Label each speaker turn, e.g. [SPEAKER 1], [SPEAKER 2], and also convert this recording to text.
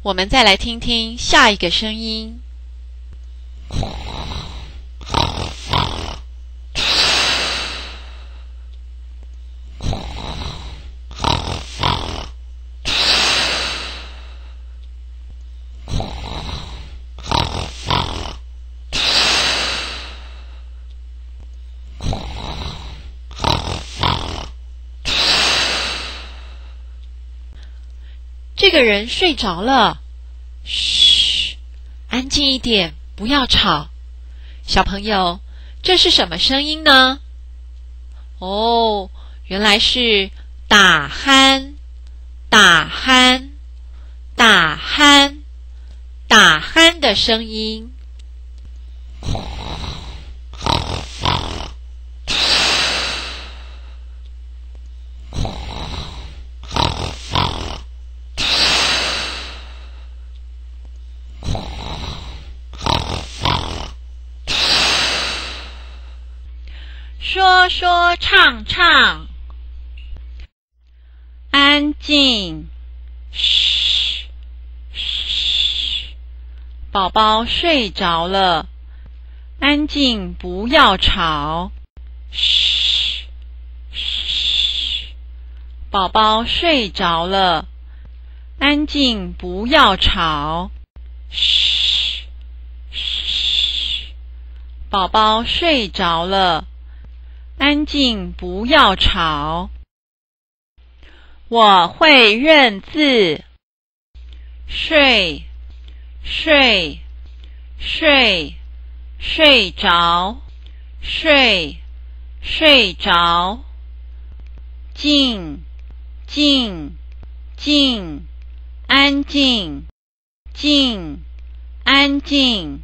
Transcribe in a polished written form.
[SPEAKER 1] 我们再来听听下一个声音。这个人睡着了，嘘，安静一点，不要吵。小朋友，这是什么声音呢？哦，原来是打鼾，打鼾，打鼾，打鼾的声音。说说唱唱，安静，嘘，嘘，宝宝睡着了，安静，不要吵，嘘，嘘，宝宝睡着了，安静，不要吵，嘘，嘘，宝宝睡着了。安静，不要吵。我会认字。睡，睡，睡，睡着，睡，睡着。静，静，静，安静，静，安静。